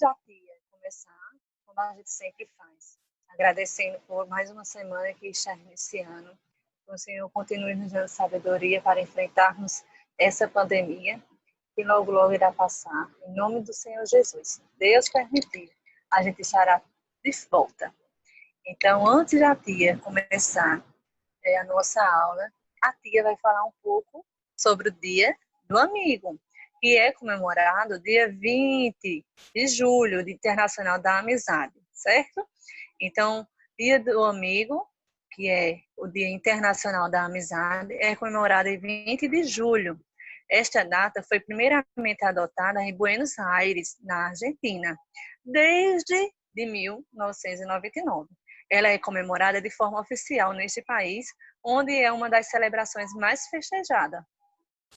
já ia começar, como a gente sempre faz, agradecendo por mais uma semana que está iniciando. Que o Senhor continue nos dando sabedoria para enfrentarmos essa pandemia, que logo, logo irá passar. Em nome do Senhor Jesus, se Deus permitir, a gente estará de volta. Então, antes da tia começar a nossa aula, a tia vai falar um pouco sobre o Dia do Amigo, que é comemorado dia 20 de julho, Dia Internacional da Amizade, certo? Então, Dia do Amigo, que é o Dia Internacional da Amizade, é comemorado em 20 de julho. Esta data foi primeiramente adotada em Buenos Aires, na Argentina, desde de 1999. Ela é comemorada de forma oficial neste país, onde é uma das celebrações mais festejadas.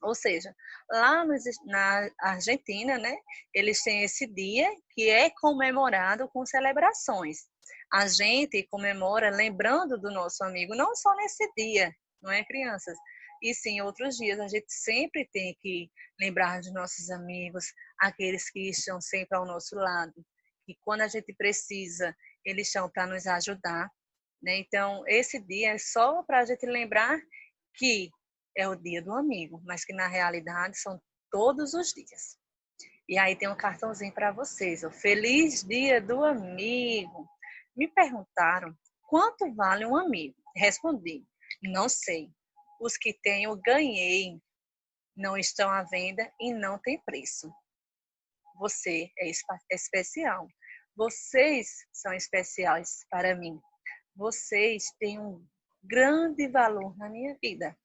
Ou seja, lá na Argentina, né, eles têm esse dia que é comemorado com celebrações. A gente comemora lembrando do nosso amigo, não só nesse dia, não é, crianças? E sim, outros dias a gente sempre tem que lembrar de nossos amigos, aqueles que estão sempre ao nosso lado. E quando a gente precisa, eles estão para nos ajudar, né? Então, esse dia é só para a gente lembrar que é o dia do amigo, mas que na realidade são todos os dias. E aí tem um cartãozinho para vocês, ó. Feliz Dia do Amigo. Me perguntaram quanto vale um amigo. Respondi, não sei. Os que tenho ganhei, não estão à venda e não tem preço. Você é especial. Vocês são especiais para mim. Vocês têm um grande valor na minha vida.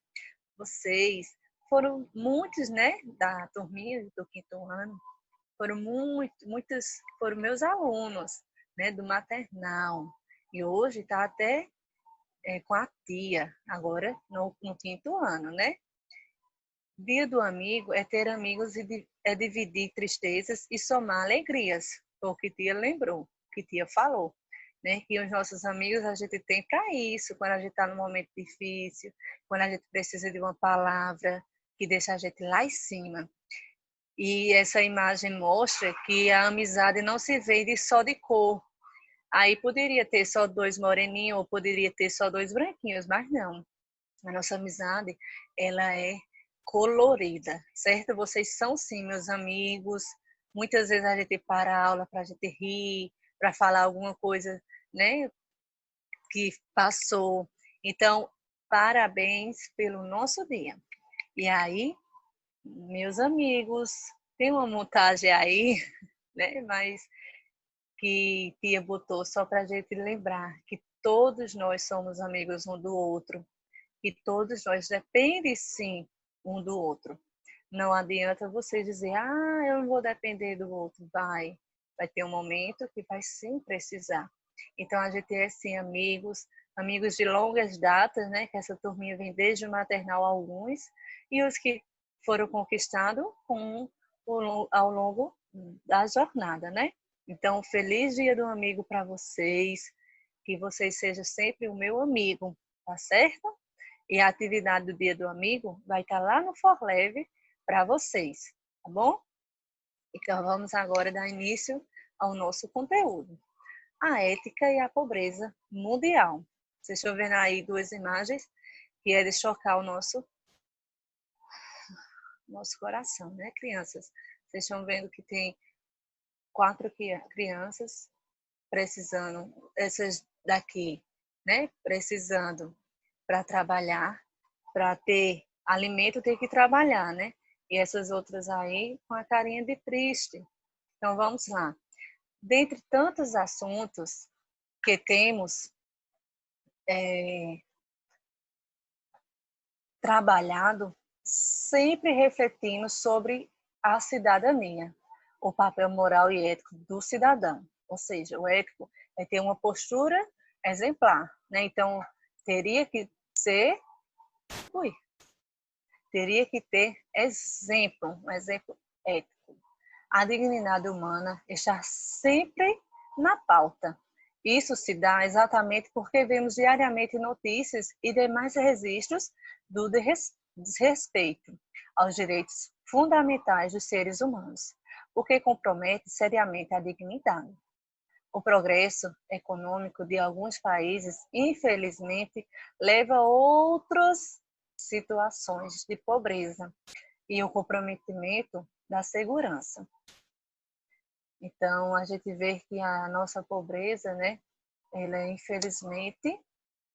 Vocês foram muitos, né, da turminha do quinto ano, foram muitos, foram meus alunos, né, do maternal. E hoje está até com a tia, agora no quinto ano, né? Dia do amigo é ter amigos e é dividir tristezas e somar alegrias, foi o que tia lembrou, que tia falou. Né, que os nossos amigos a gente tem para isso, quando a gente está num momento difícil, quando a gente precisa de uma palavra que deixa a gente lá em cima. E essa imagem mostra que a amizade não se vende só de cor. Aí poderia ter só dois moreninhos ou poderia ter só dois branquinhos, mas não. A nossa amizade, ela é colorida, certo? Vocês são sim meus amigos. Muitas vezes a gente para a aula para a gente rir, para falar alguma coisa, né, que passou. Então, parabéns pelo nosso dia. E aí, meus amigos, tem uma montagem aí, né, mas que tia botou só para a gente lembrar que todos nós somos amigos um do outro, que todos nós dependem sim um do outro. Não adianta você dizer, eu não vou depender do outro. Vai ter um momento que vai sim precisar. Então, a gente é sim amigos de longas datas, né? Que essa turminha vem desde o maternal alguns, e os que foram conquistados ao longo da jornada, né? Então, feliz Dia do Amigo para vocês, que vocês sejam sempre o meu amigo, tá certo? E a atividade do Dia do Amigo vai estar lá no ForLeve para vocês, tá bom? Então, vamos agora dar início ao nosso conteúdo. A ética e a pobreza mundial. Vocês estão vendo aí duas imagens que é de chocar o nosso coração, né, crianças? Vocês estão vendo que tem 4 crianças precisando, essas daqui, né, precisando para trabalhar, para ter alimento, tem que trabalhar, né? E essas outras aí com a carinha de triste. Então, vamos lá. Dentre tantos assuntos que temos trabalhado, sempre refletindo sobre a cidadania, o papel moral e ético do cidadão. Ou seja, o ético é ter uma postura exemplar, né? Então, teria que ser, teria que ter exemplo, um exemplo ético. A dignidade humana está sempre na pauta. Isso se dá exatamente porque vemos diariamente notícias e demais registros do desrespeito aos direitos fundamentais dos seres humanos. o que compromete seriamente a dignidade. O progresso econômico de alguns países, infelizmente, leva a outras situações de pobreza e o comprometimento da segurança. Então, a gente vê que a nossa pobreza, né, ela infelizmente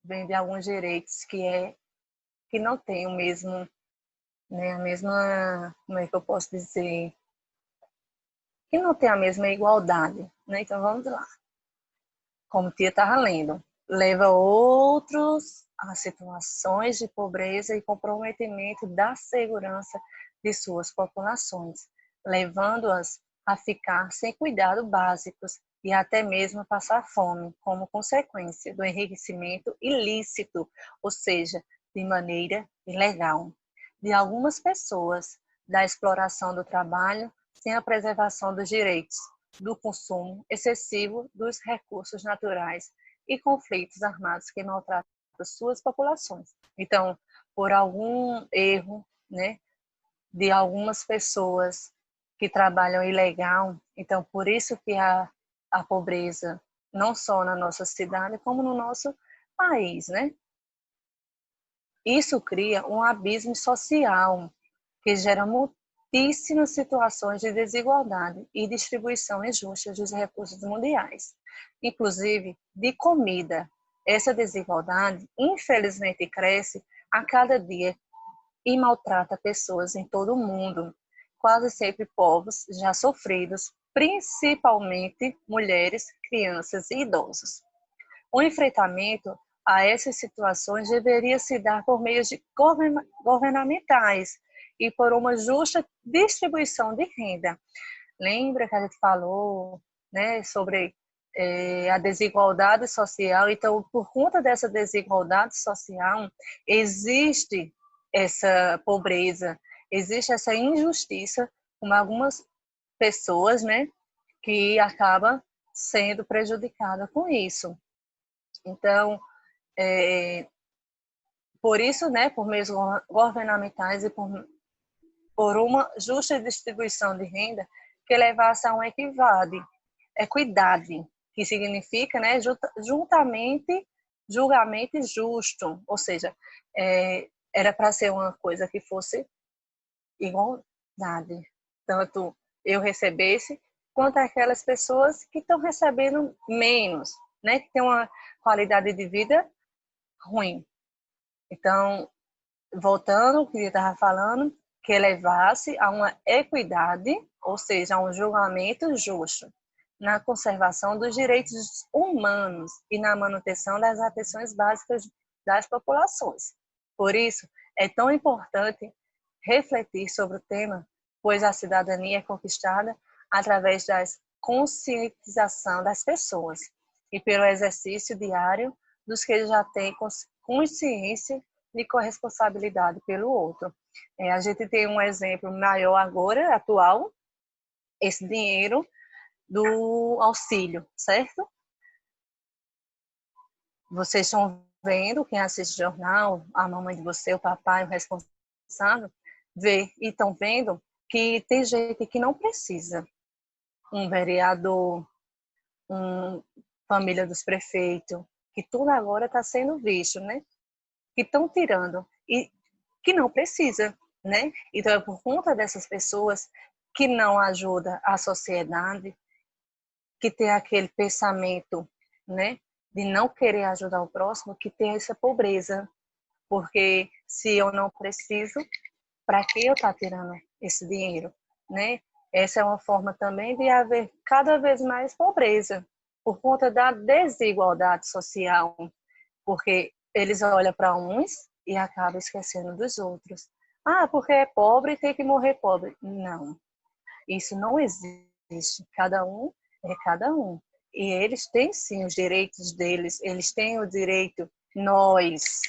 vem de alguns direitos que não tem o mesmo, né, a mesma, como é que eu posso dizer, que não tem a mesma igualdade, né? Então, vamos lá. Como tia estava lendo, leva outros a situações de pobreza e comprometimento da segurança de suas populações, levando-as a ficar sem cuidado básicos e até mesmo passar fome, como consequência do enriquecimento ilícito, ou seja, de maneira ilegal, de algumas pessoas, da exploração do trabalho sem a preservação dos direitos, do consumo excessivo dos recursos naturais e conflitos armados que maltratam suas populações. Então, por algum erro, né, de algumas pessoas que trabalham ilegal, então por isso que a pobreza não só na nossa cidade como no nosso país, né? Isso cria um abismo social que gera muitíssimas situações de desigualdade e distribuição injusta dos recursos mundiais, inclusive de comida. Essa desigualdade, infelizmente, cresce a cada dia e maltrata pessoas em todo o mundo, quase sempre povos já sofridos, principalmente mulheres, crianças e idosos. O enfrentamento a essas situações deveria se dar por meios de governamentais e por uma justa distribuição de renda. Lembra que a gente falou, né, sobre a desigualdade social? Então, por conta dessa desigualdade social, existe essa pobreza, existe essa injustiça com algumas pessoas, né, que acabam sendo prejudicadas com isso. Então, por isso, né, por meios governamentais e por uma justa distribuição de renda que levasse a uma equidade, que significa, né, juntamente, julgamento justo, ou seja, era para ser uma coisa que fosse igualdade, tanto eu recebesse quanto aquelas pessoas que estão recebendo menos, né, que tem uma qualidade de vida ruim. Então, voltando ao que eu estava falando, que levasse a uma equidade, ou seja, a um julgamento justo, na conservação dos direitos humanos e na manutenção das atenções básicas das populações. Por isso, é tão importante refletir sobre o tema, pois a cidadania é conquistada através da conscientização das pessoas e pelo exercício diário dos que já têm consciência de corresponsabilidade pelo outro. A gente tem um exemplo maior agora, atual, esse dinheiro do auxílio, certo? Vocês estão vendo, quem assiste jornal, a mamãe de você, o papai, o responsável, vê e estão vendo que tem gente que não precisa. Um vereador, uma família dos prefeitos, que tudo agora está sendo visto, né? Que estão tirando e que não precisa, né? Então é por conta dessas pessoas que não ajuda a sociedade, que tem aquele pensamento, né, de não querer ajudar o próximo, que tem essa pobreza, porque se eu não preciso, para que eu estou tirando esse dinheiro, né? Essa é uma forma também de haver cada vez mais pobreza, por conta da desigualdade social, porque eles olham para uns e acabam esquecendo dos outros. Ah, porque é pobre, tem que morrer pobre. Não, isso não existe. Cada um é cada um. E eles têm sim os direitos deles, eles têm o direito, nós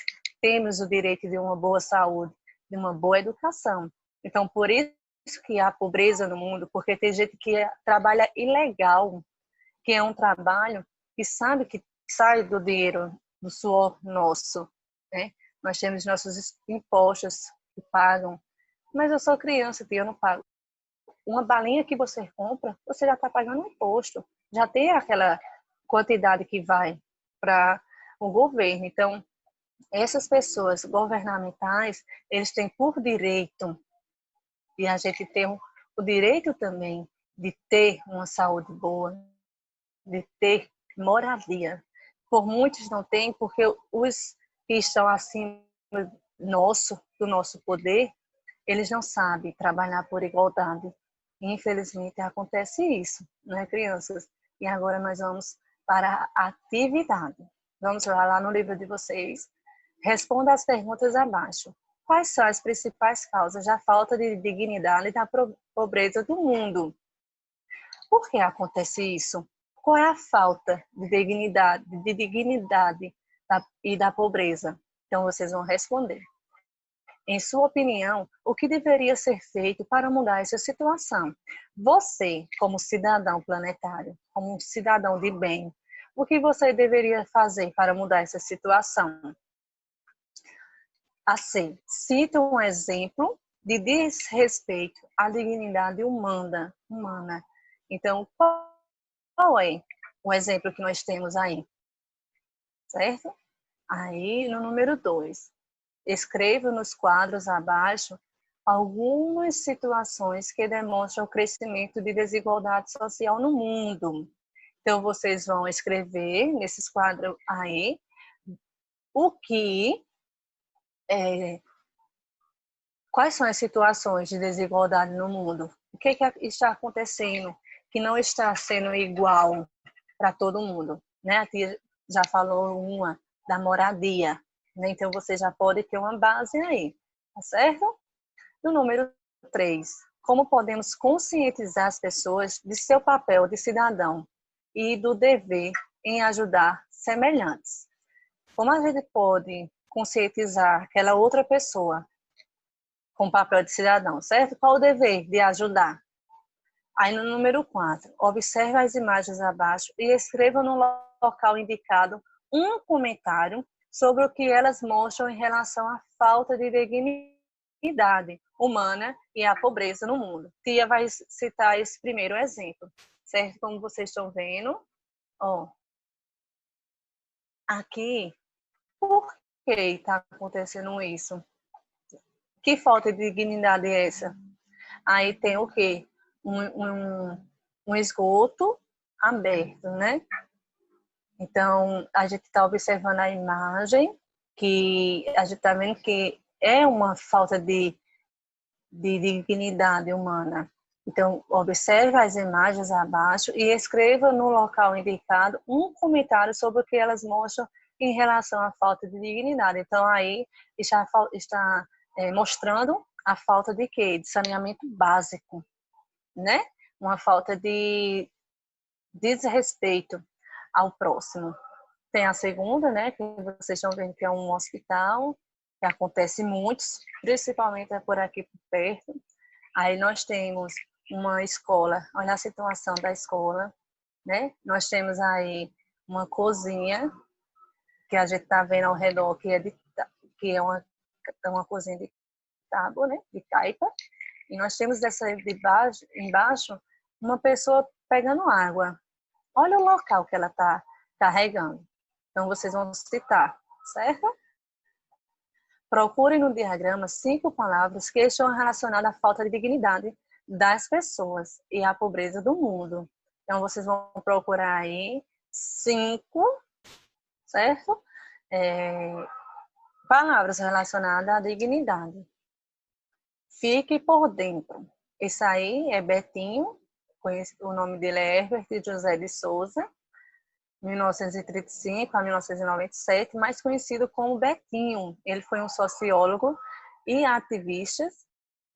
temos o direito de uma boa saúde, de uma boa educação. Então, por isso que há pobreza no mundo, porque tem gente que trabalha ilegal, que é um trabalho que sabe que sai do dinheiro, do suor nosso, né? Nós temos nossos impostos que pagam, mas eu sou criança, tia, eu não pago. uma balinha que você compra, você já está pagando um imposto. Já tem aquela quantidade que vai para o governo. Então, essas pessoas governamentais, eles têm por direito, e a gente tem o direito também de ter uma saúde boa, de ter moradia. Por muitos não têm, porque os que estão acima do nosso poder, eles não sabem trabalhar por igualdade. Infelizmente acontece isso, né, crianças? E agora nós vamos para a atividade. Vamos lá no livro de vocês. Responda as perguntas abaixo. Quais são as principais causas da falta de dignidade e da pobreza do mundo? Por que acontece isso? Qual é a falta de dignidade e da pobreza? Então vocês vão responder. Em sua opinião, o que deveria ser feito para mudar essa situação? Você, como cidadão planetário, como um cidadão de bem, o que você deveria fazer para mudar essa situação? Assim, cita um exemplo de desrespeito à dignidade humana. Então, qual é o exemplo que nós temos aí? Certo? Aí, no número 2, escreva nos quadros abaixo algumas situações que demonstram o crescimento de desigualdade social no mundo. Então, vocês vão escrever nesses quadros aí o que quais são as situações de desigualdade no mundo? O que está acontecendo que não está sendo igual para todo mundo? Né? A tia já falou uma da moradia, né? Então você já pode ter uma base aí, tá certo? No número 3, como podemos conscientizar as pessoas de seu papel de cidadão e do dever em ajudar semelhantes? Como a gente pode conscientizar aquela outra pessoa com papel de cidadão, certo? Qual o dever de ajudar? Aí no número 4, observe as imagens abaixo e escreva no local indicado um comentário sobre o que elas mostram em relação à falta de dignidade humana e à pobreza no mundo. Tia vai citar esse primeiro exemplo, certo? Como vocês estão vendo, ó, aqui, por que está acontecendo isso? Que falta de dignidade é essa? Aí tem o quê? Um esgoto aberto, né? Então, a gente está observando a imagem, que a gente está vendo que é uma falta de dignidade humana. Então, observe as imagens abaixo e escreva no local indicado um comentário sobre o que elas mostram em relação à falta de dignidade. Então, aí está mostrando a falta de quê? De saneamento básico, né? Uma falta de desrespeito ao próximo. Tem a segunda, né, que vocês estão vendo que é um hospital, que acontece muitos, principalmente por aqui por perto. Aí nós temos uma escola, olha a situação da escola, né? Nós temos aí uma cozinha, que a gente está vendo ao redor, que é uma cozinha de tábua, né, de taipa. E nós temos embaixo uma pessoa pegando água. Olha o local que ela está carregando. Então, vocês vão citar, certo? Procure no diagrama 5 palavras que estão relacionadas à falta de dignidade das pessoas e à pobreza do mundo. Então, vocês vão procurar aí 5, certo? Palavras relacionadas à dignidade. Fique por dentro. Esse aí é Betinho, o nome dele é Herbert José de Souza, 1935 a 1997, mais conhecido como Betinho. Ele foi um sociólogo e ativista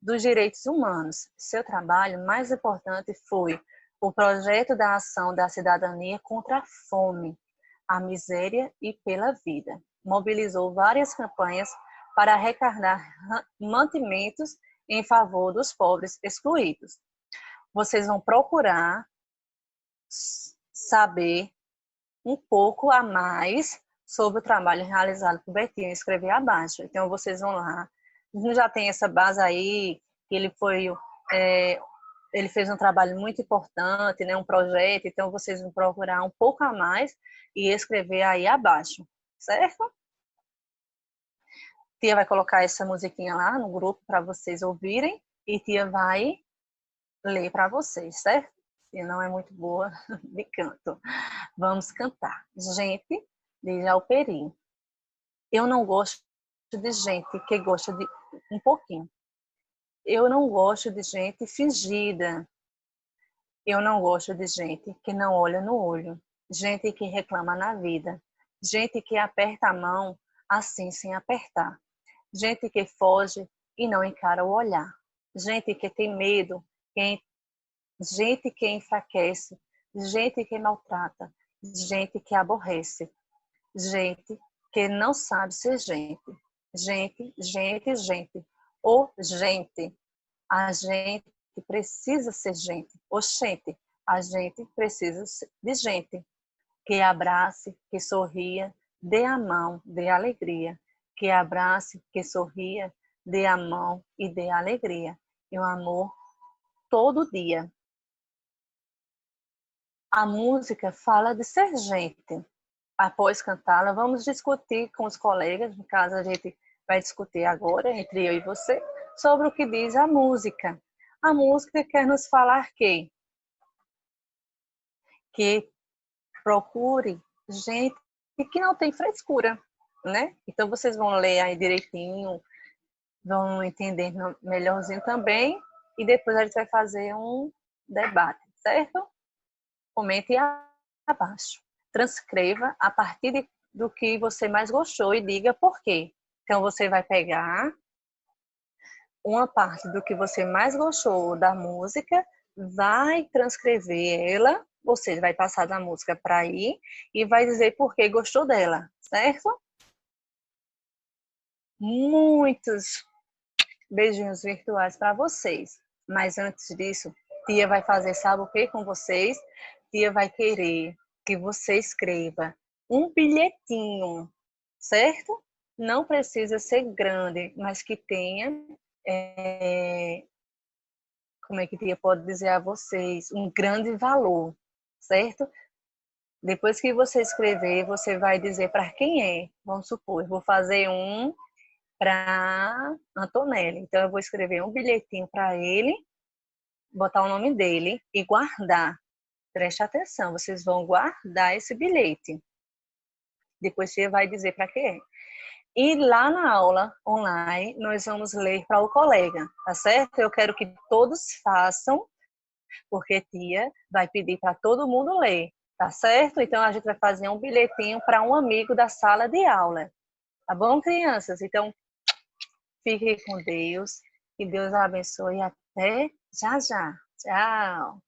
dos direitos humanos. Seu trabalho mais importante foi o projeto da ação da cidadania contra a fome, a miséria e pela vida. Mobilizou várias campanhas para arrecadar mantimentos em favor dos pobres excluídos. Vocês vão procurar saber um pouco a mais sobre o trabalho realizado por Betinho, escrever abaixo. Então, vocês vão lá. Já tem essa base aí, que ele foi ele fez um trabalho muito importante, né, um projeto, então vocês vão procurar um pouco a mais e escrever aí abaixo, certo? Tia vai colocar essa musiquinha lá no grupo para vocês ouvirem e tia vai ler para vocês, certo? Tia não é muito boa de canto. Vamos cantar. Gente, de Jalperi. Eu não gosto de gente que gosta de um pouquinho. Eu não gosto de gente fingida. Eu não gosto de gente que não olha no olho. Gente que reclama na vida. Gente que aperta a mão assim sem apertar. Gente que foge e não encara o olhar. Gente que tem medo, gente que enfraquece, gente que maltrata, gente que aborrece, gente que não sabe ser gente. Gente, gente, gente. Ou gente. A gente precisa ser gente. Oxente, a gente precisa de gente que abrace, que sorria, dê a mão, dê alegria. Que abrace, que sorria, dê a mão e dê alegria. E o amor todo dia. A música fala de ser gente. Após cantá-la, vamos discutir com os colegas, no caso a gente vai discutir agora, entre eu e você, sobre o que diz a música. A música quer nos falar que procure gente que não tem frescura, né? Então vocês vão ler aí direitinho, vão entender melhorzinho também, e depois a gente vai fazer um debate, certo? Comente abaixo. Transcreva a partir do que você mais gostou e diga por quê. Então você vai pegar uma parte do que você mais gostou da música, vai transcrever ela, ou seja, vai passar da música para aí e vai dizer por que gostou dela, certo? Muitos beijinhos virtuais para vocês. Mas antes disso, tia vai fazer, sabe o que com vocês? Tia vai querer que você escreva um bilhetinho, certo? Não precisa ser grande, mas que tenha como é que tia pode dizer a vocês, um grande valor, certo? Depois que você escrever, você vai dizer para quem é. Vamos supor, eu vou fazer um para Antonelli. Então, eu vou escrever um bilhetinho para ele, botar o nome dele e guardar. Preste atenção, vocês vão guardar esse bilhete. Depois você vai dizer para quem é. E lá na aula online, nós vamos ler para o colega, tá certo? Eu quero que todos façam, porque tia vai pedir para todo mundo ler, tá certo? Então a gente vai fazer um bilhetinho para um amigo da sala de aula, tá bom, crianças? Então fiquem com Deus, que Deus abençoe e até já já. Tchau!